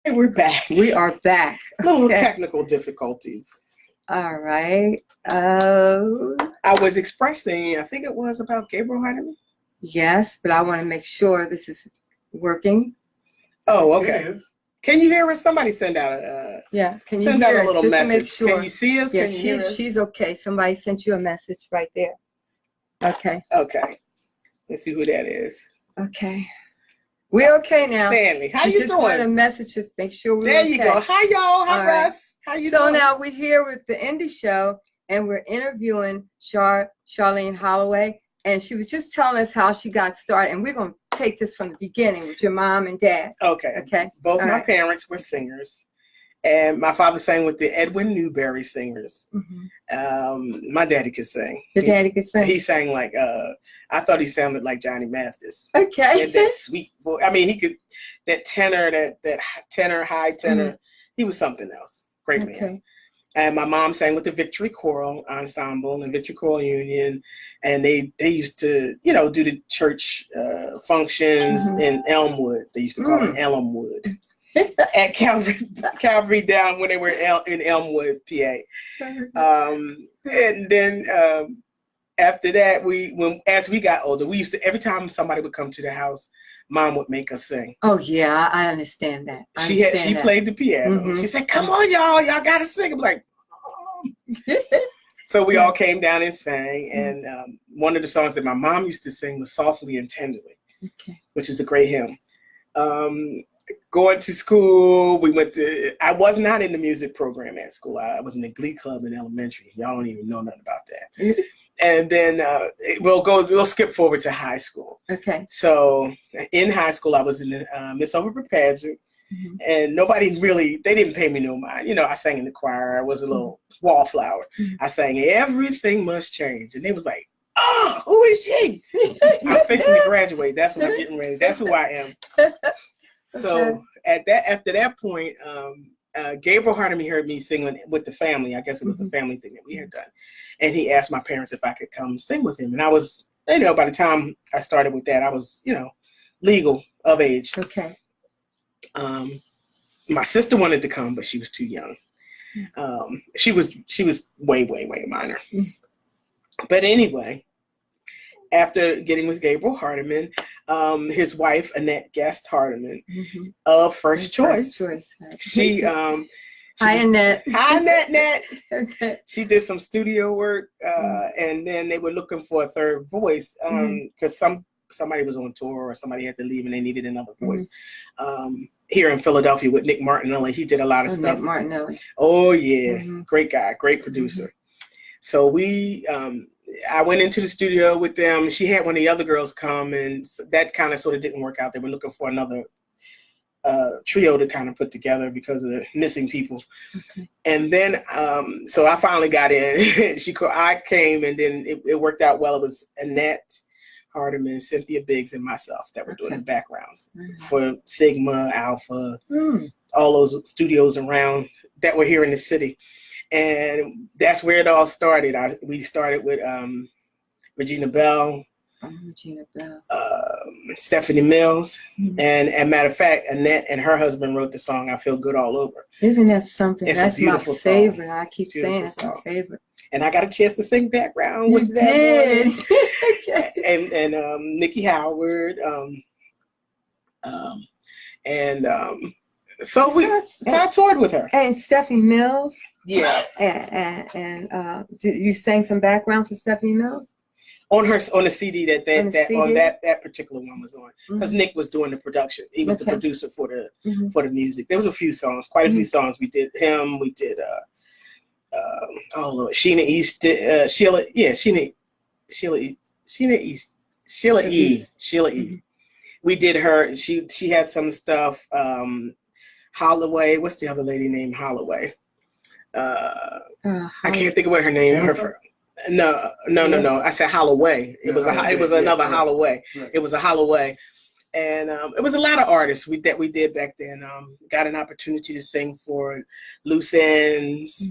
Hey, we're back. We are back. Little Okay. technical difficulties. All right. I was expressing, I think it was about Gabriel Heinemann. Yes, but I want to make sure this is working. Oh, okay. Can you hear us? Somebody send out a Yeah. Can you send hear out a us? little Just to make message. sure. Can you see us? Yeah, Can you hear us? she's okay. Somebody sent you a message right there. Okay. Okay. Let's see who that is. Okay. We're okay now. Stanley, how We you just doing? wanted a message to make sure we're There okay. you go. Hi, y'all. Hi, All right. Russ. How you So doing? now we're here with the Indie Show, and we're interviewing Charlene Holloway, and she was just telling us how she got started, and we're going to take this from the beginning with your mom and dad. Okay. Okay. Both All my right. parents were singers, and my father sang with the Edwin Newberry Singers. My daddy could sing. Your daddy could sing? He sang like, I thought he sounded like Johnny Mathis. Okay. And that sweet voice. I mean, he could, that tenor, that tenor, high tenor, he was something else. Great man. And my mom sang with the Victory Choral Ensemble and Victory Choral Union. And they used to, do the church functions in Elmwood. They used to call it Elmwood. At Calvary down when they were in Elmwood, PA. And then after that, as we got older, we used to, every time somebody would come to the house, Mom would make us sing. Oh yeah, I understand that. She played the piano. She said, "Come on, y'all gotta sing." I'm like, Mom. So we all came down and sang, and one of the songs that my mom used to sing was "Softly and Tenderly," which is a great hymn. Going to school, I was not in the music program at school. I was in the Glee Club in elementary. Y'all don't even know nothing about that. And then we'll skip forward to high school. Okay. So in high school, I was in the Miss Overbrook pageant, and they didn't pay me no mind. I sang in the choir. I was a little wallflower. I sang "Everything Must Change," and they was like, "Oh, who is she?" I'm fixing to graduate. That's what I'm getting ready. That's who I am. So after that point, Gabriel Heinemann heard me singing with the family. I guess it was a family thing that we had done. And he asked my parents if I could come sing with him. And I was, by the time I started with that, I was, legal of age. Okay. My sister wanted to come, but she was too young. She was way, way, way minor. But anyway, after getting with Gabriel Heinemann, his wife, Annette Guest Heinemann, of First Choice. She, Hi, Annette. Hi, Annette. Okay. She did some studio work, and then they were looking for a third voice because somebody was on tour or somebody had to leave and they needed another voice. Here in Philadelphia with Nick Martinelli, he did a lot of stuff. Nick Martinelli. Oh yeah, great guy, great producer. So I went into the studio with them. She had one of the other girls come, and that kind of sort of didn't work out. They were looking for another trio to kind of put together because of the missing people. And then, so I finally got in. I came, and then it worked out well. It was Annette Hardeman, Cynthia Biggs, and myself that were doing the backgrounds for Sigma, Alpha, all those studios around that were here in the city. And that's where it all started. We started with Regina Bell, Stephanie Mills, and as a matter of fact, Annette and her husband wrote the song "I Feel Good All Over." Isn't that something? It's That's a beautiful my favorite. song. I keep saying it's my favorite. And I got a chance to sing background with them. And Nikki Howard, so I toured with her. And Stephanie Mills. Yeah. And you sang some background for Stephanie Mills? On the CD that particular one was on, because Nick was doing the production. He was the producer for the music. There was a few songs, quite a few songs. We did him. We did Sheena East, Sheila E. We did her. She had some stuff. Holloway. What's the other lady named Holloway? I can't think of what her name. No. I said Holloway. It was another Holloway. Right. It was a Holloway, and it was a lot of artists that we did back then. Got an opportunity to sing for Loose Ends.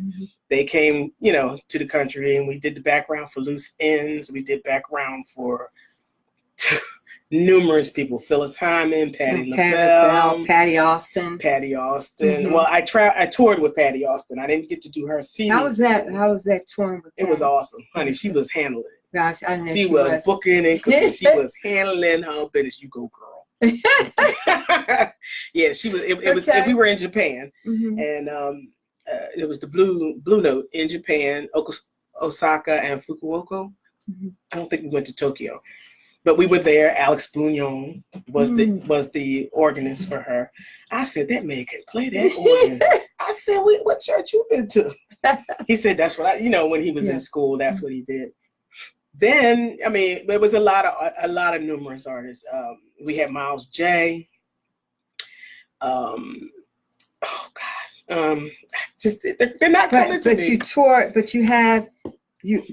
They came, to the country, and we did the background for Loose Ends. We did background for numerous people. Phyllis Hyman, Patti LaBelle, Patty Austin. Mm-hmm. Well, I toured with Patti Austin. I didn't get to do her CD. How was that touring with It was awesome. Honey, she was handling it. Gosh, I know she was booking and cooking. She was handling her business. You go, girl. Yeah, she was. It was. We were in Japan, and it was the Blue Note in Japan, Osaka, and Fukuoka. I don't think we went to Tokyo, but we were there. Alex Bouillon was the organist for her. I said, that man can play that organ. I said, what church you been to? He said, that's what when he was in school, that's what he did. Then, I mean, there was a lot of numerous artists. We had Miles J. Just they're not coming to me. But you toured. But you have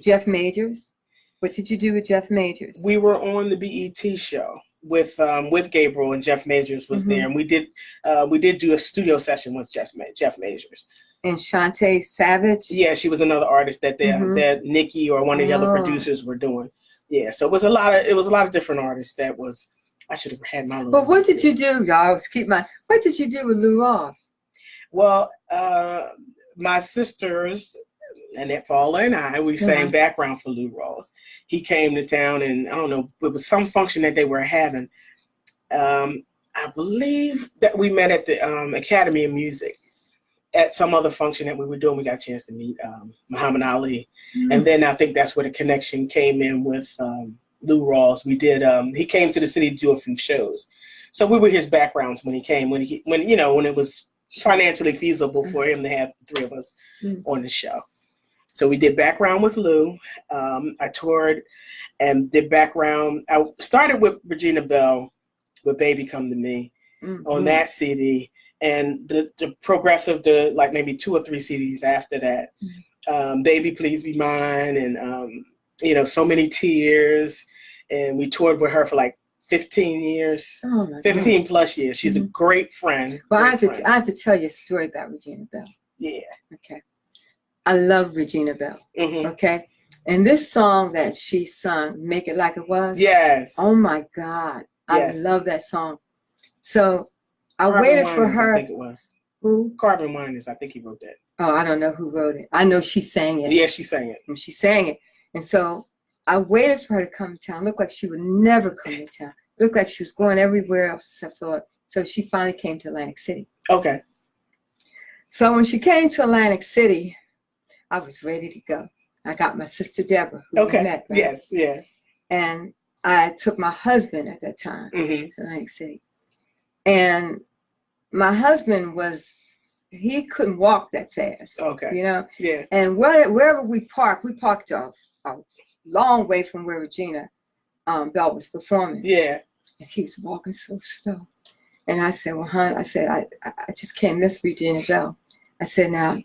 Jeff Majors. What did you do with Jeff Majors? We were on the BET show with Gabriel, and Jeff Majors was there, and we did do a studio session with Jeff Majors. And Shantae Savage. Yeah, she was another artist that Nikki or one of the other producers were doing. Yeah, so it was a lot of different artists. I should have had my. But what did you do, y'all? What did you do with Lou Ross? Well, my sisters, Annette Paula and I, we sang background for Lou Ross. He came to town, and I don't know, it was some function that they were having. I believe that we met at the Academy of Music at some other function that we were doing. We got a chance to meet Muhammad Ali. And then I think that's where the connection came in with Lou Ross. We did, he came to the city to do a few shows. So we were his backgrounds when he came, when it was financially feasible for him to have the three of us on the show. So we did background with Lou. I toured and did background. I started with Regina Belle with Baby Come to Me on that CD. And the progressive, like maybe 2 or 3 CDs after that. Baby Please Be Mine, and So Many Tears. And we toured with her for like 15 years, 15 plus years. She's a great friend. Well, I have to tell you a story about Regina Belle. Yeah. Okay. I love Regina Belle. Okay. And this song that she sung, Make It Like It Was. Yes. Oh my God. Yes. I love that song. So I waited for her. I think it was. Who? Carvin Winans. I think he wrote that. Oh, I don't know who wrote it. I know she sang it. Yeah, she sang it. And she sang it. And so I waited for her to come to town. Looked like she would never come to town. Looked like she was going everywhere else except Philip. So she finally came to Atlantic City. Okay. So when she came to Atlantic City, I was ready to go. I got my sister Deborah, who we met. Right? Yes, yeah. And I took my husband at that time to Atlantic City. And my husband he couldn't walk that fast. Okay. Yeah. And wherever we parked a long way from where Regina Belle was performing. Yeah. And he was walking so slow. And I said, well, hon, I just can't miss Regina Belle. I said, now,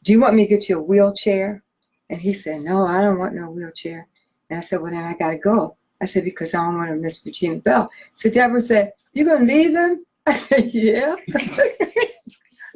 do you want me to get you a wheelchair? And he said, no, I don't want no wheelchair. And I said, well, then I got to go. I said, because I don't want to miss Regina Belle. So Deborah said, you going to leave him? I said, yeah.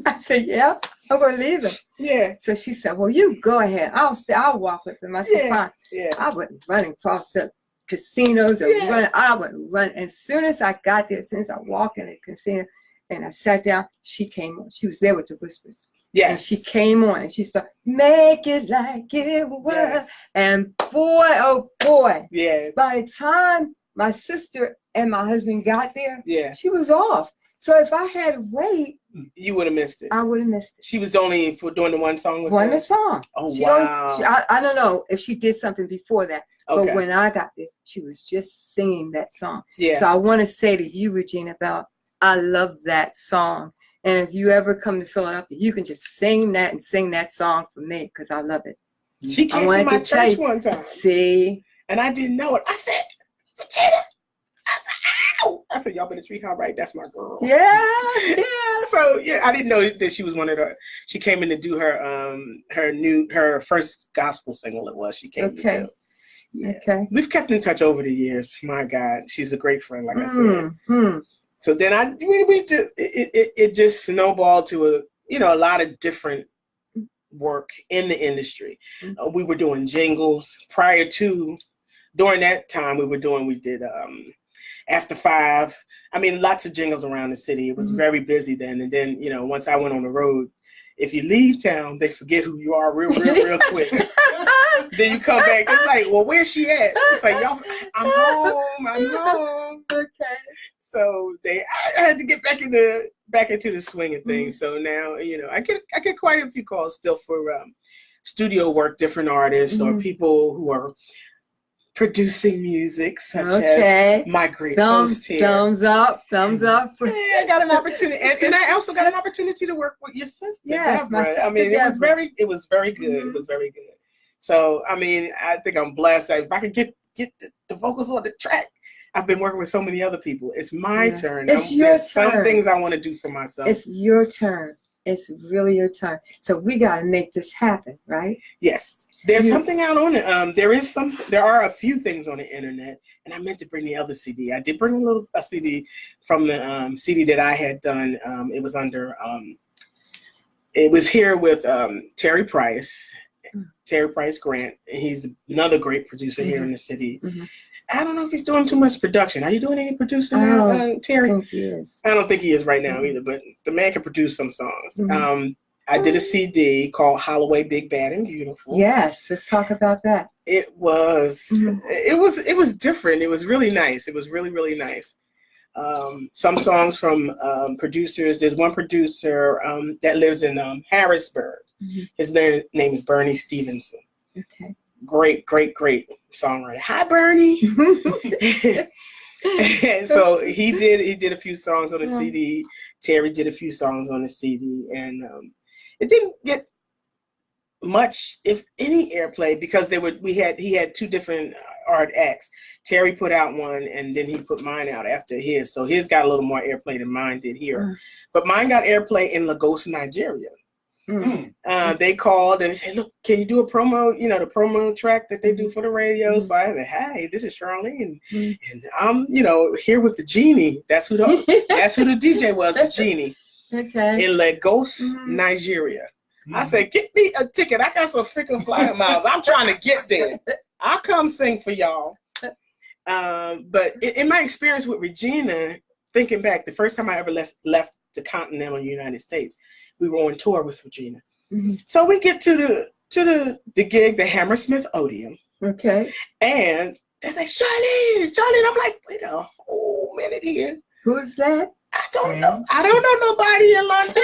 I said, yeah, I'm going to leave him. Yeah. So she said, well, you go ahead. I'll walk with him. I said, fine. Yeah. I wasn't running across the casinos or running. I wouldn't run. As soon as I got there, as soon as I walked in the casino and I sat down, she came on. She was there with the whispers. Yes. And she came on and she started, make it like it was. Yes. And boy, oh boy. Yeah. By the time my sister and my husband got there, she was off. So if I had to wait, you would have missed it. I would have missed it. She was only for doing the one song with one song. Oh, wow. I don't know if she did something before that. Okay. But when I got there, she was just singing that song. Yeah. So I want to say to you, Regina Belle, I love that song. And if you ever come to Philadelphia, you can just sing that and sing that song for me because I love it. She came to my church one time. See? And I didn't know it. I said, Regina. I said, y'all better treat her right. That's my girl. Yeah. So I didn't know that she was one of the. She came in to do her first gospel single. It was she came to do. Yeah. Okay. We've kept in touch over the years. My God, she's a great friend. Like I said. So then it just snowballed to a lot of different work in the industry. We were doing jingles during that time. We did after 5. I mean, lots of jingles around the city. It was very busy then. And then, you know, once I went on the road, if you leave town, they forget who you are real quick. Then you come back. It's like, well, where's she at? It's like, y'all, I'm home. Okay. So I had to get back into the swing of things. So now, you know, I get quite a few calls still for studio work, different artists or people who are producing music, such as my great host here. Thumbs up. Yeah, I got an opportunity, and I also got an opportunity to work with your sister. Yes, Deborah. my sister. I mean, Deborah. it was very good. It was very good. So, I mean, I think I'm blessed that if I could get the vocals on the track. I've been working with so many other people. It's my turn. It's your There's turn. some things I want to do for myself. It's your turn. It's really your turn. So we got to make this happen, right? Yes. There's something out on it. There are a few things on the internet, and I meant to bring the other CD. I did bring a CD from the CD that I had done. It was under, it was here with Terry Price Grant. He's another great producer here in the city. I don't know if he's doing too much production. Are you doing any producing now, Terry? I think he is. I don't think he is right now either, but the man can produce some songs. I did a CD called Holloway, Big, Bad, and Beautiful. Yes, let's talk about that. It was different. It was really nice. It was really, really nice. Some songs from producers. There's one producer that lives in Harrisburg. His name is Bernie Stevenson. Okay. Great songwriter. Hi, Bernie. And so he did a few songs on the CD. Terry did a few songs on the CD, and it didn't get much, if any, airplay because he had two different art acts. Terry put out one, and then he put mine out after his. So his got a little more airplay than mine did here, but mine got airplay in Lagos, Nigeria. They called and they said, "Look, can you do a promo? You know, the promo track that they do for the radio." So I said, "Hey, this is Charlene, and I'm, you know, here with the genie. That's who the DJ was, the genie." Okay. In Lagos, Nigeria. I said, "Get me a ticket. I got some freaking flyer miles. I'm trying to get there. I'll come sing for y'all." But in my experience with Regina, thinking back, the first time I ever left the continental United States, we were on tour with Regina. So we get to the gig, the Hammersmith Odeum. Okay. And they say, Charlene. I'm like, wait a whole minute here. Who's that? I don't know. I don't know nobody in London.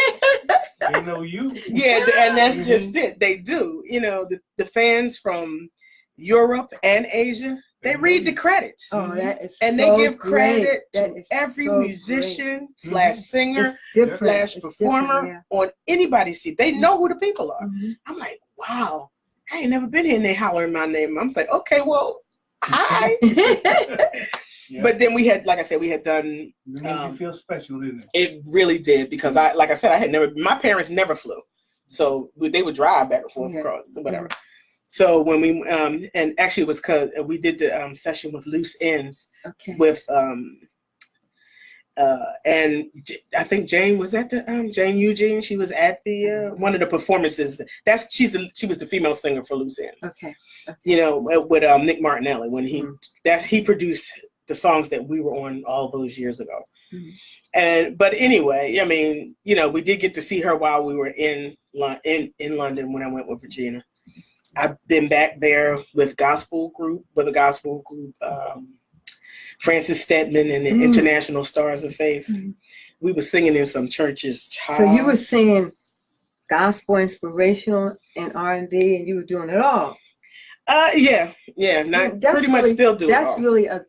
They know you. Yeah, and that's just it. They do. You know, the fans from Europe and Asia, they read the credits. Oh, that is and so they give credit great. to every musician / singer / performer on anybody's seat. They know who the people are. I'm like, wow, I ain't never been here and they hollering my name. I'm like, okay, well, hi. But then we had, like I said, we had done. It made you feel special, didn't it? It really did because my parents never flew. So they would drive back and forth across, whatever. So when we, and actually it was because we did the session with Loose Ends with, and I think Jane was at the, Jane Eugene, she was at the, one of the performances. She was the female singer for Loose Ends. Okay. You know, with Nick Martinelli, when he produced the songs that we were on all those years ago. But anyway, I mean, you know, we did get to see her while we were in London when I went with Regina. I've been back there with a gospel group, Francis Stedman and the International Stars of Faith. We were singing in some churches. So you were singing gospel, inspirational, and R&B, and you were doing it all. Yeah. Pretty much still do. That's really a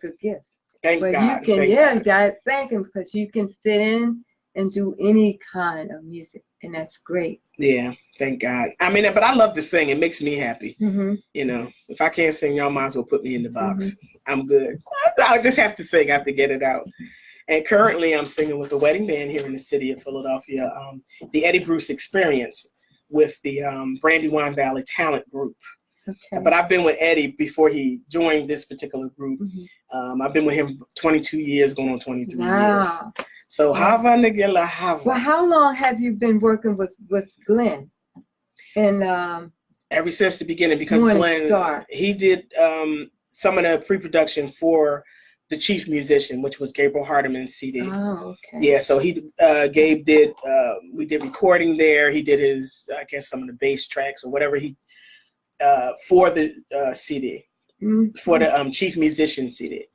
good gift. Thank God. You gotta thank him because you can fit in and do any kind of music, and that's great. Yeah, thank God. I mean, but I love to sing. It makes me happy. You know, if I can't sing, y'all might as well put me in the box. I'm good. I just have to sing. I have to get it out. And currently, I'm singing with the wedding band here in the city of Philadelphia, the Eddie Bruce Experience with the Brandywine Valley Talent Group. Okay. But I've been with Eddie before he joined this particular group. I've been with him 22 years, going on 23 years. So Hava Nagila Hava. Well, how long have you been working with Glenn? And ever since the beginning, because Glenn he did some of the pre-production for the chief musician, which was Gabriel Hardiman's CD. Oh, okay. Yeah, so Gabe did, we did recording there. He did his, I guess, some of the bass tracks or whatever for the CD, for the chief musician CD.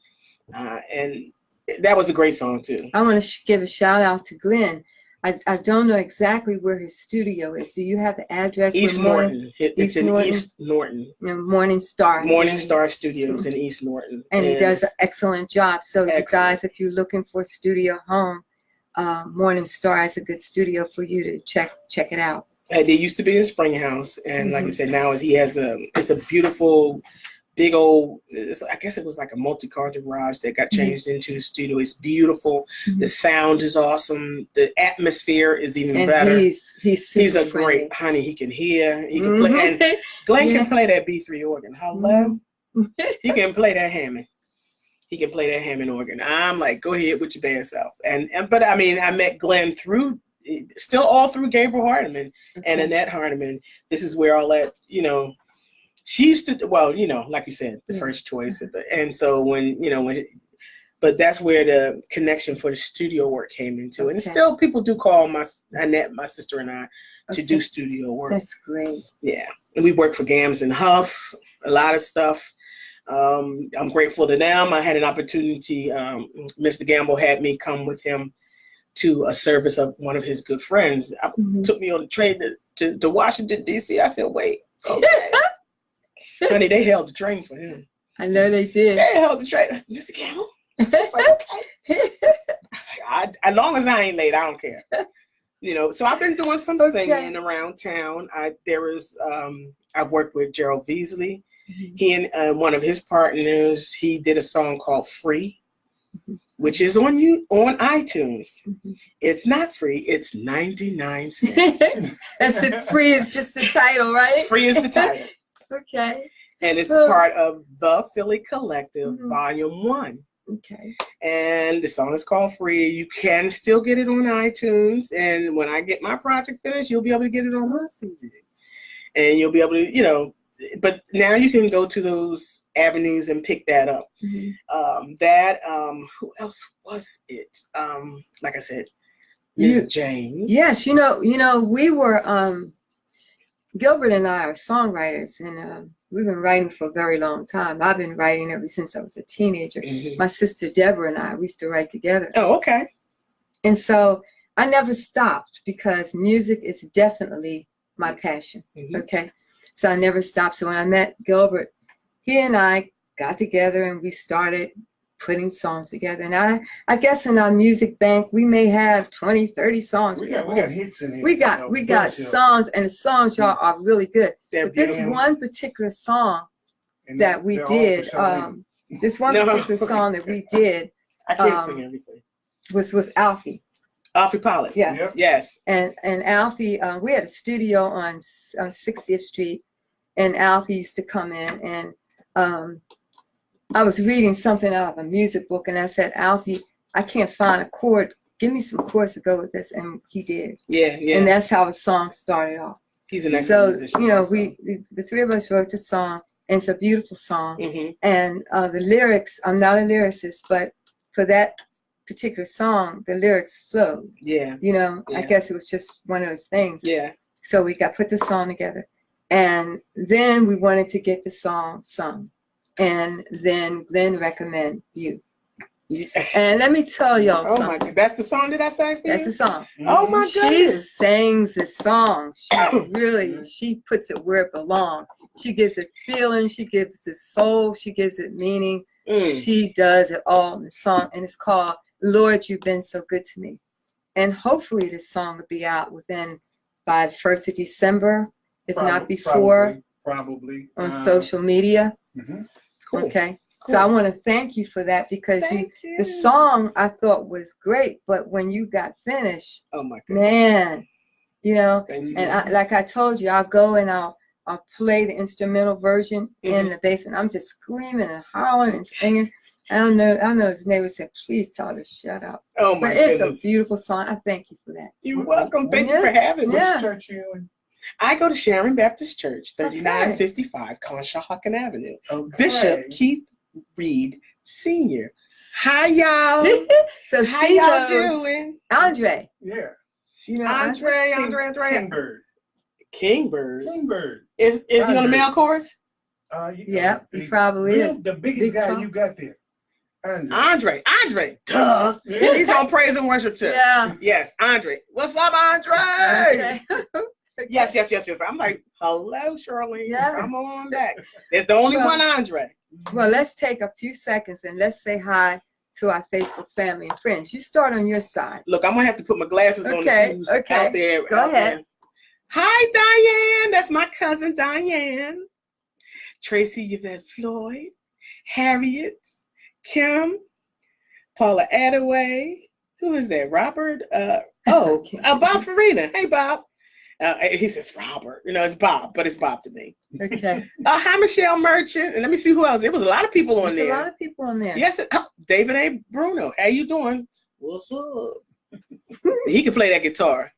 And that was a great song too. I want to give a shout out to Glenn. I don't know exactly where his studio is. Do you have the address? East Norton. It's in East Norton. Morning Star. Morning Star Studios in East Norton. And he does an excellent job. So you guys, if you're looking for a studio home, Morning Star is a good studio for you to check it out. They used to be in Springhouse, and like I said, now it's a beautiful, big old, I guess it was like a multi-car garage that got changed into a studio. It's beautiful. The sound is awesome. The atmosphere is even better. He's a great, honey, he can hear. He can play. And Glenn can play that B3 organ. Hello? He can play that Hammond. He can play that Hammond organ. I'm like, go ahead with your bad self. But I mean, I met Glenn still all through Gabriel Hardiman and Annette Hardiman. This is where all that, she used to, like you said, the first choice. And so but that's where the connection for the studio work came into. And still people do call Annette, my sister and I, to do studio work. That's great. Yeah. And we work for Gams and Huff, a lot of stuff. I'm grateful to them. I had an opportunity. Mr. Gamble had me come with him to a service of one of his good friends. Took me on the train to Washington, D.C. I said, wait, okay. Honey, they held the train for him. I know they did. They held the train. Mr. Gamble? I was like, okay. I was like, as long as I ain't late, I don't care. So I've been doing some singing around town. I've worked with Gerald Veasley. He and one of his partners, he did a song called Free, which is on iTunes. It's not free. It's 99 cents. Free is just the title, right? Free is the title. Okay. And it's part of the Philly Collective, Volume 1. Okay. And the song is called Free. You can still get it on iTunes. And when I get my project finished, you'll be able to get it on my CD. And you'll be able to, but now you can go to those avenues and pick that up. Who else was it? Like I said, Miss James. Yes, we were Gilbert and I are songwriters, and we've been writing for a very long time. I've been writing ever since I was a teenager. My sister Deborah and we used to write together. Oh, okay. And so I never stopped because music is definitely my passion. Okay. So I never stopped. So when I met Gilbert, he and I got together and we started putting songs together. And I guess in our music bank, we may have 20, 30 songs. We got hits in here. We got songs, and the songs, y'all, are really good. But this one particular song that we did, this one particular song that we did, I can't sing everything, was with Alfie. Alfie Pollard. Yes. Yep. Yes. And Alfie, we had a studio on 60th Street, and Alfie used to come in, and I was reading something out of a music book, and I said, Alfie, I can't find a chord. Give me some chords to go with this. And he did. Yeah. And that's how the song started off. He's an excellent musician. we the three of us wrote the song, and it's a beautiful song. And the lyrics, I'm not a lyricist, but for that particular song, the lyrics flowed. I guess it was just one of those things. So we put the song together, and then we wanted to get the song sung. And then Glenn recommend you. And let me tell y'all something. My God. That's the song that I sang for you? That's the song. Oh my goodness. She sings the song. She puts it where it belongs. She gives it feeling. She gives it soul. She gives it meaning. She does it all in the song. And it's called Lord, You've Been So Good to Me. And hopefully this song will be out by the 1st of December, if not before. Probably. On social media. Cool. Okay. Cool. So I want to thank you for that, because the song I thought was great, but when you got finished, oh my goodness, man, and like I told you, I'll go and I'll play the instrumental version in the basement. I'm just screaming and hollering and singing. I know his neighbor said, please tell her to shut up. Oh my goodness. It's a beautiful song. I thank you for that. You're welcome. Thank you for having me. Which church you in? I go to Sharon Baptist Church, 3955 Conshohocken Avenue. Bishop Keith Reed Sr. Hi, y'all. So How she y'all knows doing? Andre. Yeah. You know Andre. Kingbird. Kingbird. Kingbird. Is he on the Andre. male chorus? Yeah, he probably is. The biggest Big guy Tom. you got there. Andre. Andre. Duh. Yeah. He's on praise and worship too. Yeah. Yes, Andre. What's up, Andre? Okay. Yes. I'm like, hello, Charlene. Yeah. Come on back. There's the only one Andre. Well, let's take a few seconds and let's say hi to our Facebook family and friends. You start on your side. Look, I'm gonna have to put my glasses on Okay, to see who's okay. out there. Go ahead. There. Hi, Diane. That's my cousin Diane. Tracy Yvette Floyd, Harriet, Kim, Paula Attaway. Who is that? Robert? Bob Farina. Hey, Bob. He says Robert. You know, it's Bob, but it's Bob to me. Okay. Hi, Michelle Merchant. And let me see who else. There was a lot of people on There's there. a lot of people on there. Yes, David A. Bruno. How you doing? What's up? He can play that guitar.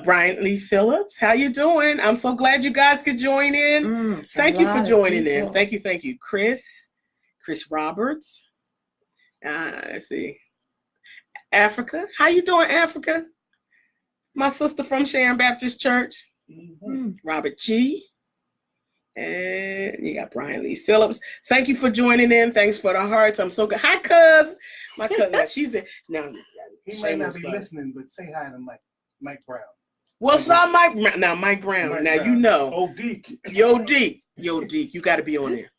Brian Lee Phillips. How you doing? I'm so glad you guys could join in. Thank you for joining in. Thank you. Chris Roberts. Let's see. Africa. How you doing, Africa? My sister from Sharon Baptist Church. Robert G. And you got Brian Lee Phillips. Thank you for joining in. Thanks for the hearts. I'm so good. Hi, cuz. My cousin. She's in. Now, He might not be listening, but say hi to Mike Brown. What's up, Mike? Now, Mike Brown. Mike now, Brown. you know. Oh, Deke. Yo, Deke. You got to be on there.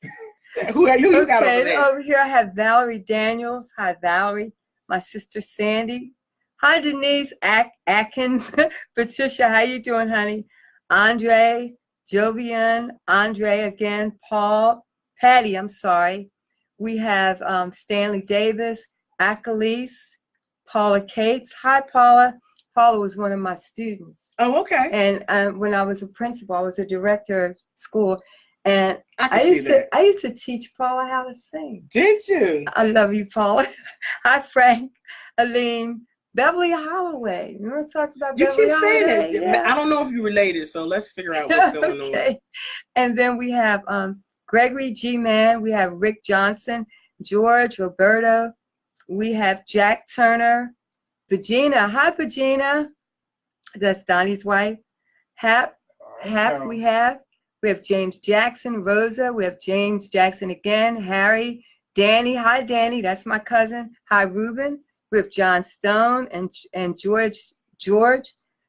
Who you got over there? Over here I have Valerie Daniels. Hi, Valerie. My sister Sandy. Hi, Denise Atkins. Patricia, how you doing, honey? Andre, Jovian, Andre again, Paul, Patty, I'm sorry. We have Stanley Davis, Achilles, Paula Cates. Hi, Paula. Paula was one of my students. Oh, okay. And when I was a principal, I was a director of school. And I used to teach Paula how to sing. Did you? I love you, Paula. Hi, Frank, Aline, Beverly Holloway. You want to talk about You Beverly keep saying Holloway? this. Yeah. I don't know if you're related, so let's figure out what's going on. And then we have Gregory G. Mann. We have Rick Johnson, George, Roberto. We have Jack Turner, Virginia. Hi, Virginia. That's Donnie's wife. Hap, we have. We have James Jackson, Rosa. We have James Jackson again, Harry, Danny. Hi, Danny. That's my cousin. Hi, Ruben. We have John Stone and George.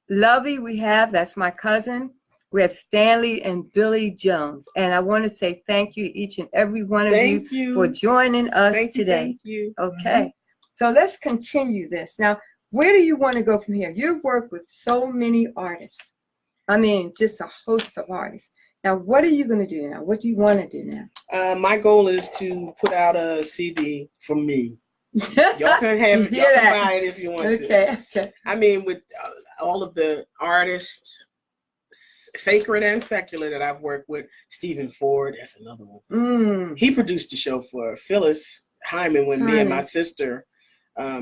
Lovey, we have. That's my cousin. We have Stanley and Billy Jones. And I want to say thank you to each and every one of you for joining us today. Thank you. Okay. So let's continue this. Now, where do you want to go from here? You've worked with so many artists. I mean, just a host of artists. Now, what are you going to do now? What do you want to do now? My goal is to put out a CD for me. Y'all can have it. Y'all can buy it if you want to. Okay. I mean, with all of the artists, sacred and secular, that I've worked with, Stephen Ford, that's another one. He produced the show for Phyllis Hyman when me and my sister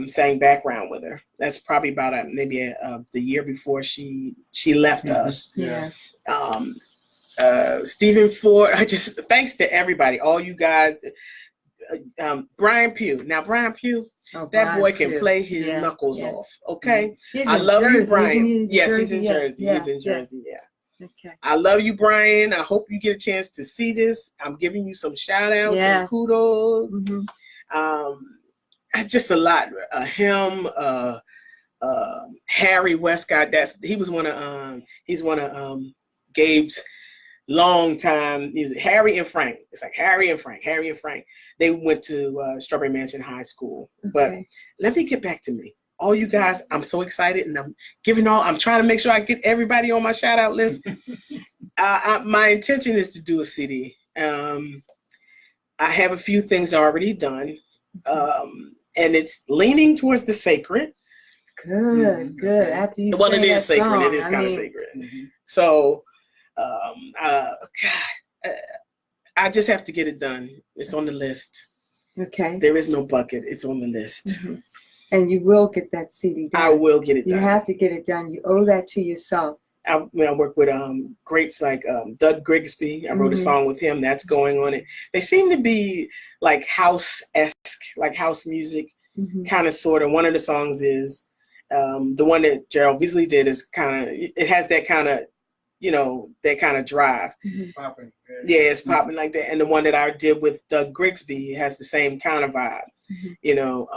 sang background with her. That's probably about maybe the year before she left us. Yeah. Stephen Ford, thanks to everybody, all you guys. Brian Pugh. Now, Brian Pugh, that boy can play his knuckles off. Okay. I love you, Brian. Yes, he's in Jersey. He's in Jersey. Yeah. Okay. I love you, Brian. I hope you get a chance to see this. I'm giving you some shout outs and kudos. Just a lot. Harry Westcott. He's one of Gabe's long time music. Harry and Frank. It's like Harry and Frank. They went to Strawberry Mansion High School. But let me get back to me. All you guys, I'm so excited, and I'm trying to make sure I get everybody on my shout out list. My intention is to do a CD. I have a few things already done. And it's leaning towards the sacred. Good. After you it is sacred. Song, it is kind of sacred. So, I just have to get it done. It's on the list. Okay. There is no bucket. It's on the list. And you will get that CD done. I will get it done. You have to get it done. You owe that to yourself. I work with greats like Doug Grigsby. I wrote a song with him that's going on it. They seem to be like house-esque, like house music, kind of sort of. One of the songs is the one that Gerald Beasley did is kind of, it has that kind of, you know, that kind of drive. Popping. Yeah, it's popping like that. And the one that I did with Doug Grigsby has the same kind of vibe. You know,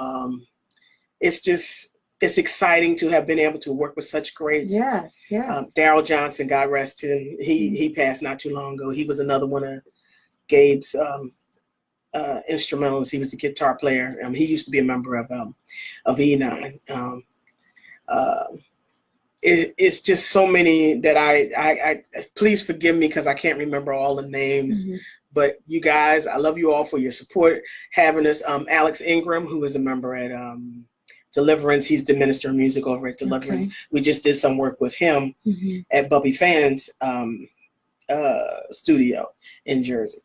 it's exciting to have been able to work with such greats. Yes. Daryl Johnson, God rest him. He passed not too long ago. He was another one of Gabe's instrumentalists. He was the guitar player. He used to be a member of E9. It's just so many that I please forgive me because I can't remember all the names. But you guys, I love you all for your support. Having us, Alex Ingram, who is a member at Deliverance. He's the minister of music over at Deliverance. Okay. We just did some work with him at Bubby Fan's studio in Jersey.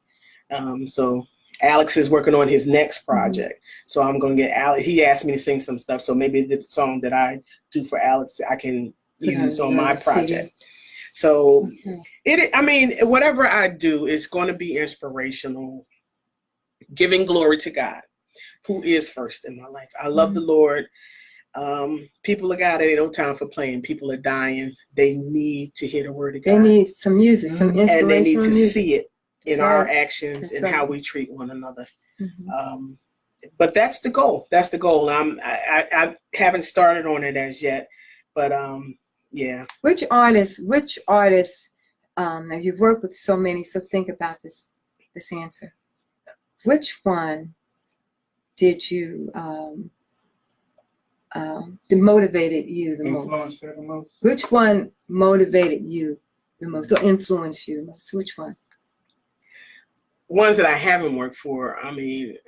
So Alex is working on his next project. So I'm going to get Alex. He asked me to sing some stuff. So maybe the song that I do for Alex, I can use on my project. So I mean, whatever I do is going to be inspirational, giving glory to God, who is first in my life. I love the Lord. People of God, they ain't no time for playing. People are dying. They need to hear the word of God. They need some music, some inspirational and they need to music. see it in our actions and how we treat one another. But that's the goal. That's the goal. I haven't started on it as yet, but yeah. Which artists, now you've worked with so many, so think about this answer. Which one did you, motivated you the most? Which one motivated you the most or influenced you the most? Which one? Ones that I haven't worked for, I mean,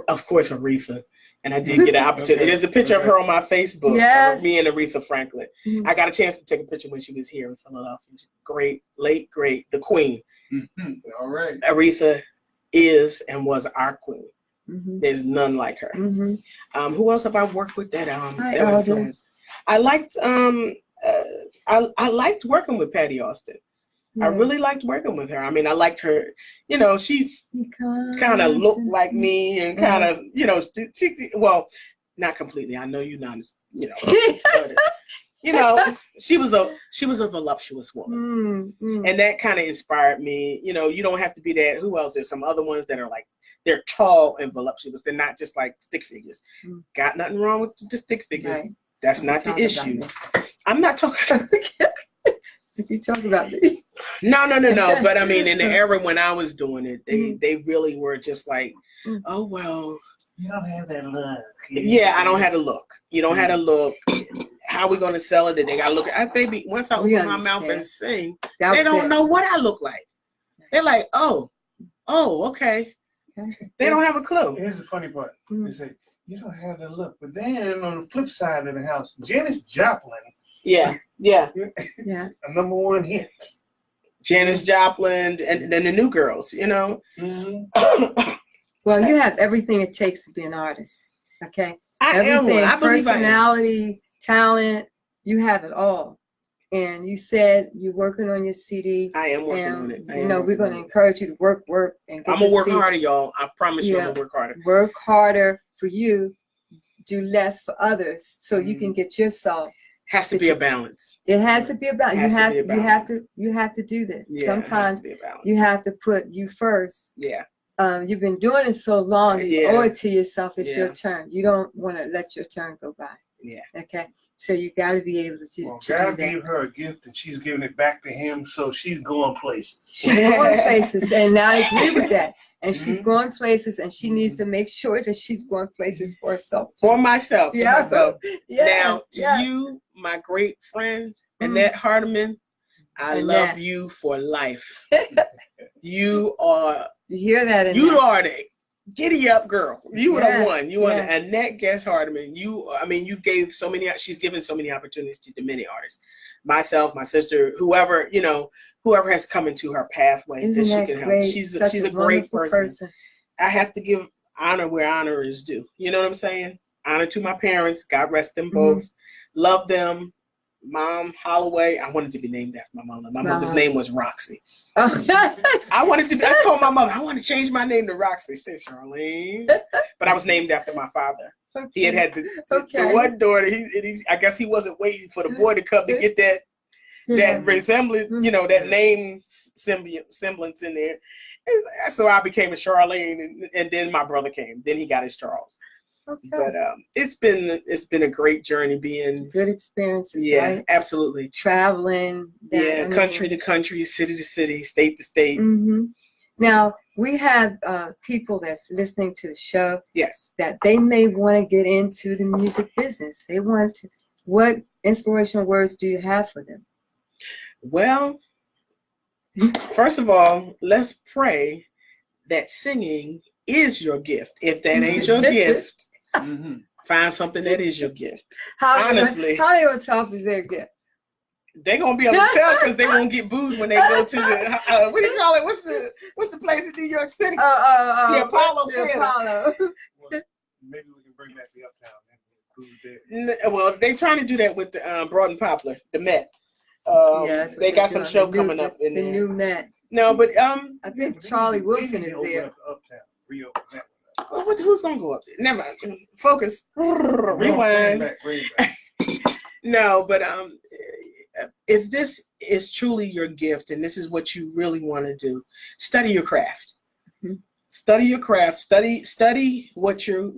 of course, Aretha. And I did get an opportunity. There's a picture of her on my Facebook. Yes. Me and Aretha Franklin. I got a chance to take a picture when she was here in Philadelphia. Great, late, great, the queen. All right. Aretha is and was our queen. There's none like her. Who else have I worked with that influenced? I liked I liked working with Patty Austin. I really liked working with her. I mean, I liked her, you know, she's kind of looked like me and kind of, you know, well, not completely. I know you're not, you know, but, you know, she was a voluptuous woman. And that kind of inspired me. You know, you don't have to be that. Who else? There's some other ones that are like, they're tall and voluptuous. They're not just like stick figures. Got nothing wrong with the stick figures. Right. That's not the issue. I'm not talking. Did you talk about me? No. But I mean, in the era when I was doing it, they really were just like, oh, well. You don't have that look. Yeah, I don't have a look. You don't have a look. How we going to sell it? They got to look at, baby, once I open my mouth and sing, they don't know what I look like. They're like, oh, okay. They don't have a clue. Here's the funny part. They say, you don't have that look. But then on the flip side of the house, Janis Joplin. Yeah. A number one hit. Janis Joplin and then the new girls, you know. Well, you have everything it takes to be an artist. Okay. Everything, I believe personality, talent, you have it all. And you said you're working on your CD. I am working on it. You know, we're going to encourage you to work. And I'm going to work harder, y'all. I promise you I'm going to work harder. Work harder for you, do less for others so you can get yourself. Has to be a balance. It has to be a balance. You have to do this. Yeah, sometimes you have to put you first. Yeah. You've been doing it so long, you owe it to yourself. It's your turn. You don't want to let your turn go by. Yeah. Okay. So you got to be able to do. Well, God gave her a gift, and she's giving it back to Him. So she's going places. She's going places, and I agree with that. And she's going places, and she needs to make sure that she's going places for herself. For myself. Yeah. Now, to you, my great friend, Annette Hardiman, I love you for life. You are. You hear that? Annette? You are the giddy up girl. You are the one. You are the Annette Guest Hardiman. You've gave so many. She's given so many opportunities to many artists. Myself, my sister, whoever has come into her pathway that she can help. She's a great person. I have to give honor where honor is due. You know what I'm saying? Honor to my parents. God rest them both. Love them. Mom, Holloway. I wanted to be named after my mother. My mother's name was Roxy. Oh. I told my mother, I want to change my name to Roxy. She said Charlene. But I was named after my father. Okay. He had the one daughter. I guess he wasn't waiting for the boy to come to get that resemblance, that name semblance in there. So I became a Charlene, and then my brother came. Then he got his Charles. Okay. But it's been a great journey being good experiences. Yeah, right? absolutely. Traveling. Country to country, city to city, state to state. Mm-hmm. Now we have people that's listening to the show. Yes. That they may want to get into the music business. They want to. What inspirational words do you have for them? Well, first of all, let's pray that singing is your gift. If that ain't your gift, find something that is your gift. Honestly, how tough is their gift? They're gonna be able to tell because they won't get booed when they go to the what do you call it? What's the place in New York City? The Apollo Theater. Well, maybe we can bring back the Uptown. Well, they trying to do that with the Broad and Poplar, the Met. They got some show coming up in the there. new Met. No, but I think Charlie Wilson is there. Reopen that one. Well, who's gonna go up there? Never mind. Focus. Rewind. Bring it back. No, but if this is truly your gift and this is what you really want to do, study your craft. Mm-hmm. Study your craft. Study what you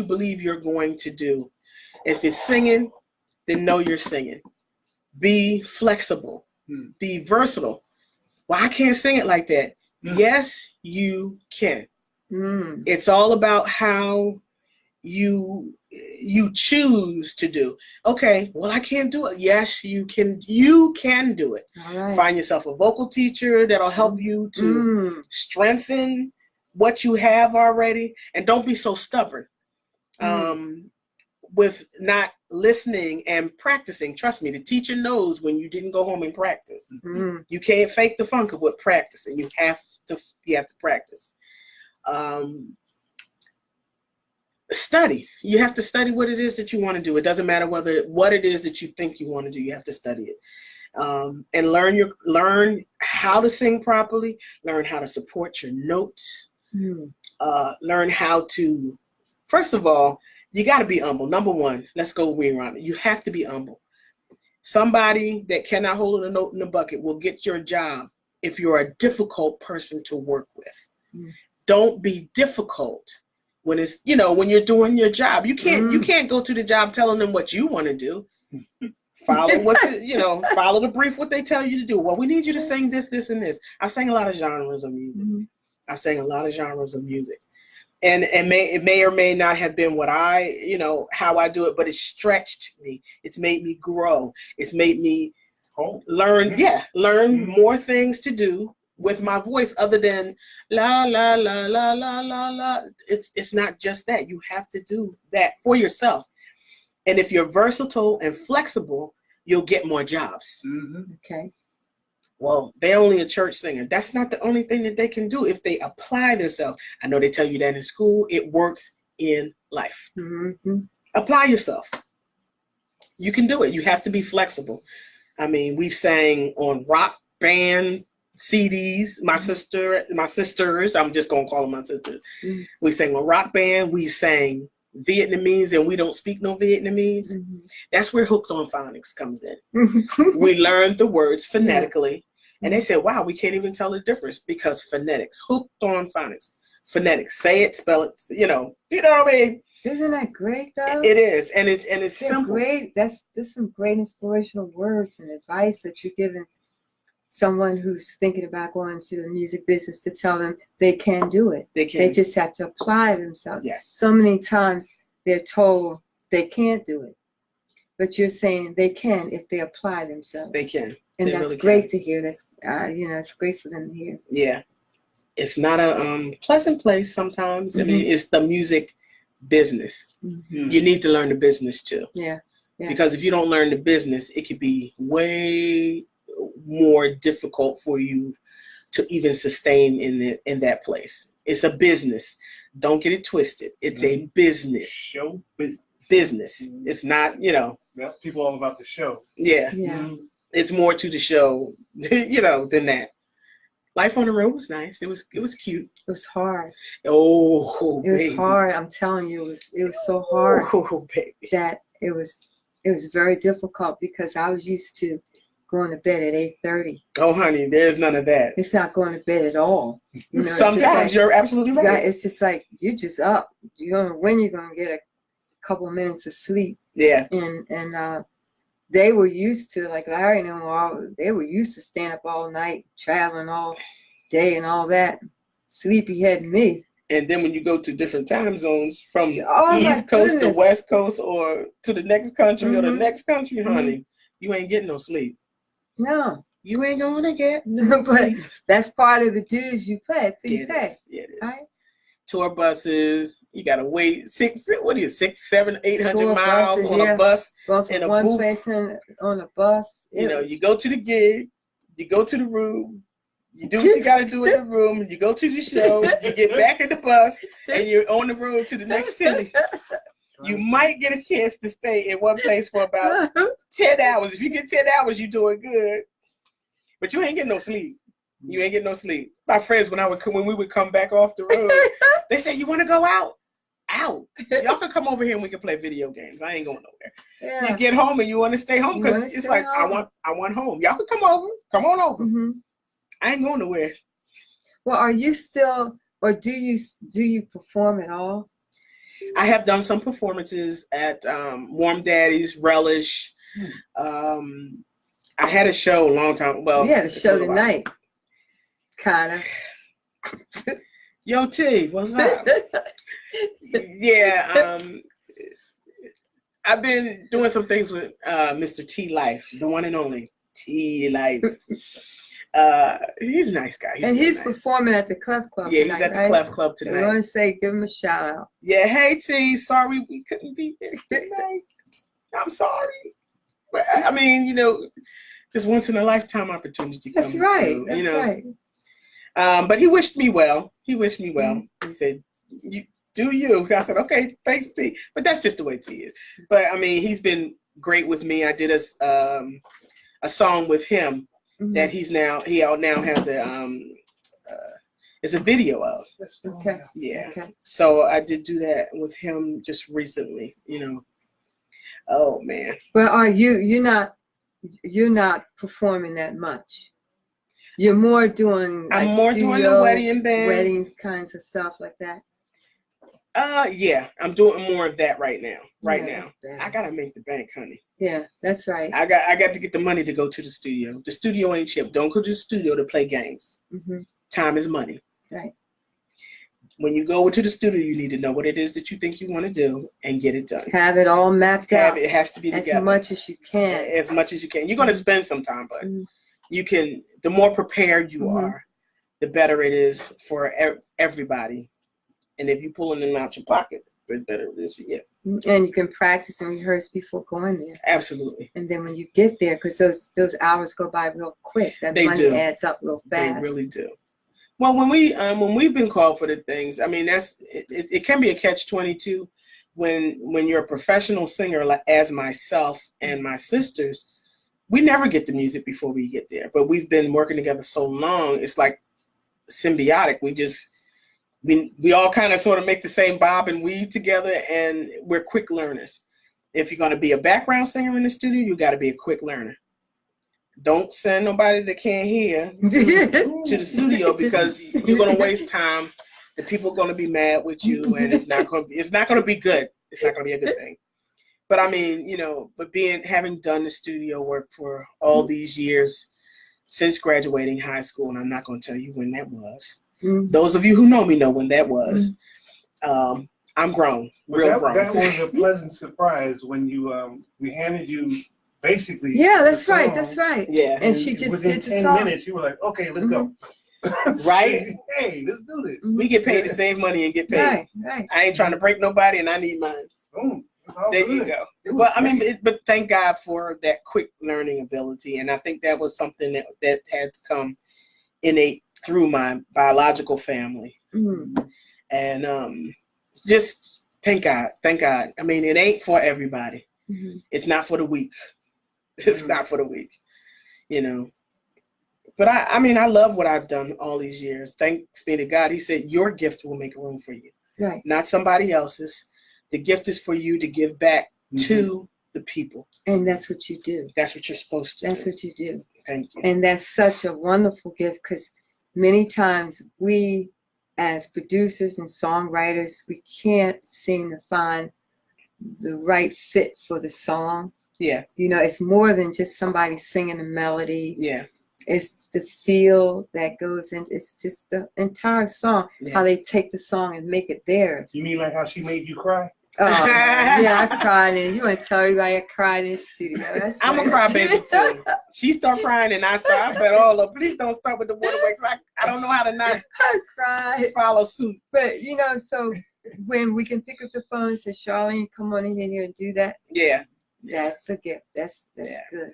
believe you're going to do. If it's singing, then know you're singing. Be flexible. Be versatile. Well, I can't sing it like that. Yes, you can. It's all about how you choose to do. Okay, well, I can't do it. Yes, you can. You can do it. All right. Find yourself a vocal teacher that'll help you to strengthen what you have already, and don't be so stubborn with not listening and practicing. Trust me, the teacher knows when you didn't go home and practice. You can't fake the funk of what practicing. You have to practice. Study. You have to study what it is that you want to do. It doesn't matter what it is that you think you want to do. You have to study it, and learn how to sing properly. Learn how to support your notes. Learn how to. First of all, you got to be humble. Number one, let's go around it. You have to be humble. Somebody that cannot hold a note in the bucket will get your job if you're a difficult person to work with. Don't be difficult when it's, when you're doing your job. You can't go to the job telling them what you want to do. Follow follow the brief, what they tell you to do. Well, we need you to sing this, this, and this. I've sang a lot of genres of music. I've sang a lot of genres of music. And it may or may not have been what how I do it, but it stretched me. It's made me grow. It's made me learn more things to do with my voice other than la, la, la, la, la, la, la. It's not just that. You have to do that for yourself. And if you're versatile and flexible, you'll get more jobs. Okay. Well, they're only a church singer. That's not the only thing that they can do if they apply themselves. I know they tell you that in school. It works in life. Apply yourself. You can do it. You have to be flexible. I mean, we've sang on rock band CDs. My sisters, I'm just going to call them my sisters. We sang on rock band. We sang Vietnamese, and we don't speak no Vietnamese. That's where Hooked on Phonics comes in. We learned the words phonetically, and they said, wow, we can't even tell the difference because phonetics. Hooked on Phonics. Phonetics. Say it, spell it, you know what I mean? Isn't that great though? It is, and it's simple. Great. There's some great inspirational words and advice that you're giving someone who's thinking about going into the music business to tell them they can do it. They can. They just have to apply themselves. Yes. So many times they're told they can't do it, but you're saying they can if they apply themselves. They can. And they that's really great can. to hear. That's it's great for them to hear. Yeah, it's not a pleasant place sometimes. I mean, it's the music business. You need to learn the business too. Yeah. Because if you don't learn the business, it could be way more difficult for you to even sustain in that place. It's a business. Don't get it twisted. It's a business. Show business. business. It's not, people all about the show. Yeah. It's more to the show, than that. Life on the road was nice. It was cute. It was hard. Oh, it was baby. hard. I'm telling you, it was so hard baby. that it was very difficult because I was used to going to bed at 8:30. Oh, honey, there's none of that. It's not going to bed at all. Sometimes you're absolutely right. It's just like you're just up. You don't know when you're going to get a couple of minutes of sleep. Yeah. And they were used to, like Larry and them, they were used to staying up all night, traveling all day and all that. Sleepyhead me. And then when you go to different time zones from Oh, East Coast to West Coast or to the next country or the next country, honey, you ain't getting no sleep. No. You ain't gonna get no But sleep. that's part of the dues you pay. You pay. It is. Right? Tour buses, you gotta wait 600, 700, 800 Tour miles buses, on a bus. Going from in a one booth. place on a bus. You go to the gig, you go to the room, you do what you gotta do in the room, you go to the show, you get back in the bus, and you're on the road to the next city. You might get a chance to stay in one place for about 10 hours. If you get 10 hours, you're doing good. But you ain't getting no sleep. You ain't getting no sleep. My friends, when we would come back off the road, they say, "You want to go out? Out. Y'all can come over here and we can play video games. I ain't going nowhere." Yeah. You get home and you want to stay home because it's like home. I want home. Y'all can come over. Come on over. Mm-hmm. I ain't going nowhere. Well, are you still, or do you perform at all? I have done some performances at Warm Daddy's, Relish. I had a show a long time. Well, yeah, the show tonight. Kind of. Yo, T, what's up? Yeah, I've been doing some things with Mr. T Life, the one and only T Life. He's a nice guy. He's performing at the Clef Club. Yeah, tonight, he's at the Clef Club tonight. I want to say, give him a shout out. Yeah, hey T, sorry we couldn't be there tonight. I'm sorry, but I mean, this once in a lifetime opportunity. That's right. That's right. But he wished me well. He said, "You do you." I said, "Okay, thanks, T." But that's just the way T is. But I mean, he's been great with me. I did a song with him that he now has it's a video of. Okay. Yeah. Okay. So I did do that with him just recently. Oh man. Well, you're not performing that much. You're more doing like I'm more doing the wedding band, weddings kinds of stuff like that. Yeah, I'm doing more of that right now. I gotta make the bank, honey. Yeah, that's right. I got to get the money to go to the studio. The studio ain't cheap. Don't go to the studio to play games. Mm-hmm. Time is money. Right. When you go into the studio, you need to know what it is that you think you want to do and get it done. Have it all mapped out. It has to be together. As much as you can. As much as you can. You're going to spend some time, but you can. The more prepared you are, the better it is for everybody. And if you're pulling them out your pocket, the better it is for you. And you can practice and rehearse before going there. Absolutely. And then when you get there, because those hours go by real quick, that money adds up real fast. They really do. Well, when we've been called for the things, I mean, it can be a catch-22 when you're a professional singer, like as myself and my sisters. We never get the music before we get there, but we've been working together so long. It's like symbiotic. We all kind of sort of make the same bob and weave together, and we're quick learners. If you're going to be a background singer in the studio, you got to be a quick learner. Don't send nobody that can't hear to the studio, because you're going to waste time. The people are going to be mad with you, and it's not going to be good. It's not going to be a good thing. But I mean, having done the studio work for all these years since graduating high school, and I'm not going to tell you when that was. Mm-hmm. Those of you who know me know when that was. Mm-hmm. I'm grown, grown. That was a pleasant surprise when we handed you basically. Yeah, that's right. That's right. Yeah, and she just within did the 10 song. minutes. You were like, "Okay, let's go." Right? Hey, let's do this. We get paid to save money and get paid. Right. I ain't trying to break nobody, and I need mine. There you go. Well, I mean, but thank God for that quick learning ability, and I think that was something that had come innate through my biological family, and just Thank God. Thank God. I mean, it ain't for everybody. Mm-hmm. It's not for the weak. It's not for the weak, you know. But I mean, I love what I've done all these years. Thanks be to God. He said, your gift will make room for you, Right? not somebody else's. The gift is for you to give back to the people. And that's what you do. That's what you're supposed to do. That's what you do. Thank you. And that's such a wonderful gift, because many times we, as producers and songwriters, we can't seem to find the right fit for the song. Yeah. You know, it's more than just somebody singing a melody. Yeah. It's the feel that goes in. It's just the entire song, how they take the song and make it theirs. You mean like how she made you cry? Oh, yeah, I cried, and you want to tell everybody I cried in the studio. That's I'm a crybaby too. She start crying and I start. I said, "Oh, Lord, please don't start with the waterworks. I don't know how to not I cried. follow suit." But you know, so when we can pick up the phone and say, "Charlene, come on in here and do that," Yeah. that's a gift. That's good.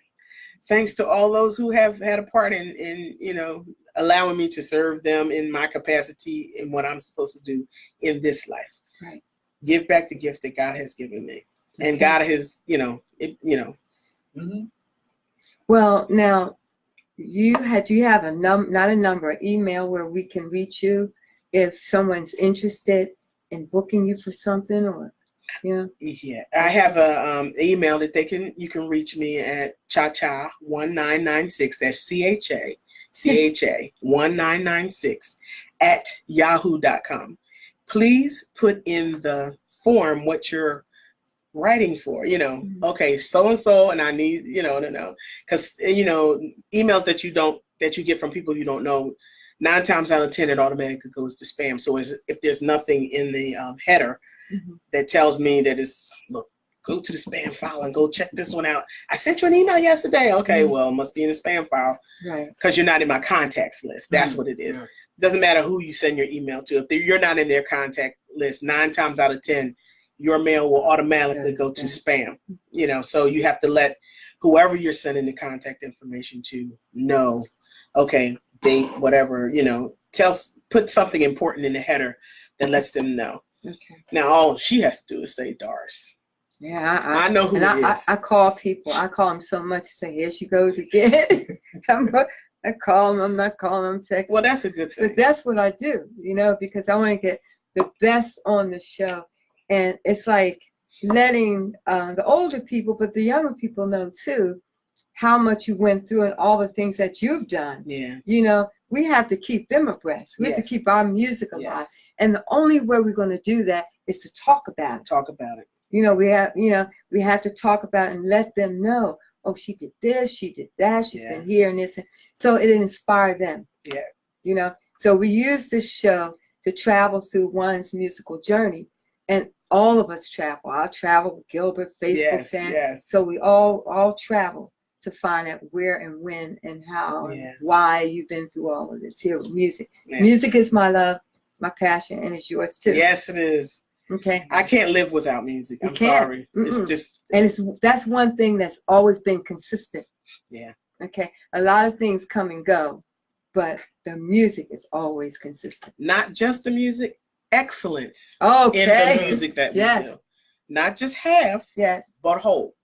Thanks to all those who have had a part in you know, allowing me to serve them in my capacity in what I'm supposed to do in this life. Right. Give back the gift that God has given me, and God has, you know, Mm-hmm. Well, now you have a not a number, an email where we can reach you if someone's interested in booking you for something, or yeah. I have a email that you can reach me at chacha1996. That's CHA 1996 at yahoo.com. Please put in the form what you're writing for, you know. Okay, so and I need, you know, because you know, emails that you get from people you don't know, 9 times out of 10 it automatically goes to spam. So if there's nothing in the header that tells me that it's, look, go to the spam file and go check this one out. I sent you an email yesterday. Okay, well, it must be in the spam file, Right? because you're not in my contacts list. That's what it is. Yeah. Doesn't matter who you send your email to. If you're not in their contact list, 9 times out of 10, your mail will automatically go to spam. You know, so you have to let whoever you're sending the contact information to know, okay, date, whatever, you know, put something important in the header that lets them know. Okay. Now all she has to do is say Doris. Yeah, I know who it is. I call people. I call them so much. I say, here she goes again. I call them. I'm not calling them, texting. Well, that's a good thing. But that's what I do, you know, because I want to get the best on the show. And it's like letting the older people, but the younger people know too, how much you went through and all the things that you've done. Yeah. You know, we have to keep them abreast. We have to keep our music alive. Yes. And the only way we're going to do that is to talk about it. Talk about it. You know, we have to talk about it and let them know, oh, she did this, she did that, she's been here and this. So it inspired them. Yeah. You know, so we use this show to travel through one's musical journey. And all of us travel. I travel with Gilbert, Facebook fan. Yes. So we all travel to find out where and when and how and why you've been through all of this here with music. Yeah. Music is my love, my passion, and it's yours too. Yes, it is. Okay. I can't live without music. I'm sorry. It's just, and that's one thing that's always been consistent. Yeah. Okay. A lot of things come and go, but the music is always consistent. Not just the music, excellence. Okay. In the music that we do. Not just half, but whole.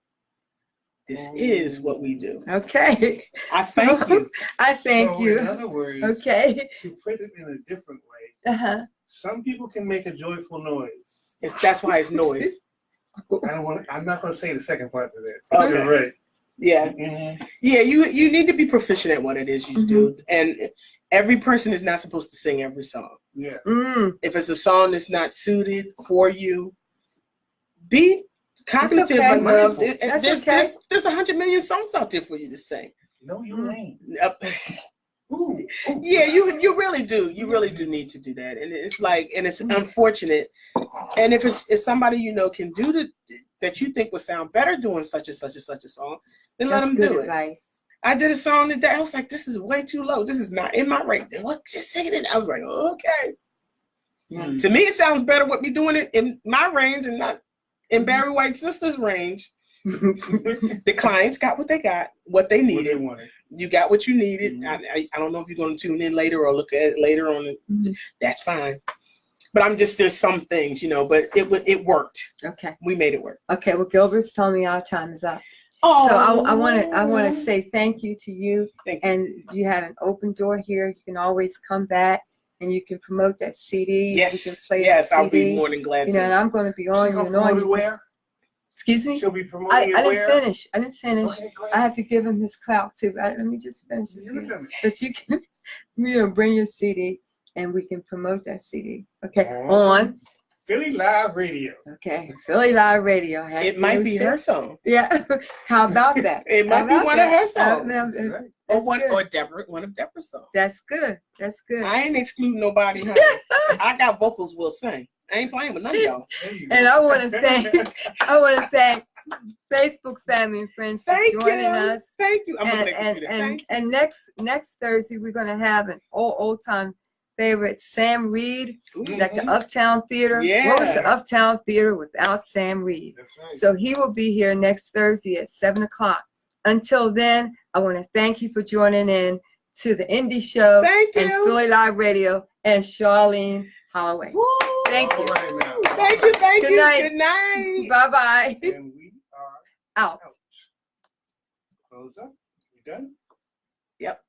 This is what we do. Okay. I thank you. I thank you. In other words, okay. To put it in a different way, some people can make a joyful noise. That's why it's noise. I'm not going to say the second part of that. Okay. You're right. Yeah. Mm-hmm. Yeah, you need to be proficient at what it is you do. And every person is not supposed to sing every song. Yeah. If it's a song that's not suited for you, be cognitive enough. There's 100 million songs out there for you to sing. No, you ain't. Ooh. Yeah, you really do. You really do need to do that. And it's like, and it's unfortunate. And if it's somebody you know can do that you think would sound better doing such and such and such a song, then let them do it. I did a song today. I was like, this is way too low. This is not in my range. What? Just sing it in. I was like, okay. Mm-hmm. To me, it sounds better with me doing it in my range and not in Barry White's sister's range. The clients got what they got, what they needed. What they wanted. You got what you needed. I don't know if you're going to tune in later or look at it later on. That's fine. But there's some things, but it worked. Okay. We made it work. Okay. Well, Gilbert's telling me our time is up. Oh. So I want to say thank you to you. Thank you. And you have an open door here. You can always come back and you can promote that CD. Yes. You can play Yes, that CD. I'll be more than glad to. And I'm going to be on you and on you. Where? Excuse me? She'll be promoting I it didn't where? finish. I didn't finish. Okay, go I ahead. have to give him his clout too. Let me just finish this Give it here. to me. That you can, bring your CD and we can promote that CD. Okay, On on. Philly Live Radio. Okay, Philly Live Radio. It might be her song. Yeah. How about that? It might be one of her songs. That's right. Or That's one of Deborah's songs. That's good. That's good. I ain't excluding nobody, honey. I got vocals will sing. I ain't playing with none of y'all. There you And go. I want to thank Facebook family and friends for Thank joining you. us. Thank you. I'm gonna thank you. And next Thursday we're gonna have an old time favorite, Sam Reed, at the Uptown Theater. What was the Yeah. Uptown Theater without Sam Reed? That's right. So he will be here next Thursday at 7:00. Until then, I want to thank you for joining in to the Indie Show Thank and you. Philly Live Radio and Charlene Holloway. Woo. Thank you. All right now. Thank you. Thank Good you. night. Good night. Bye-bye. And we are Out. out. Close up. You done? Yep.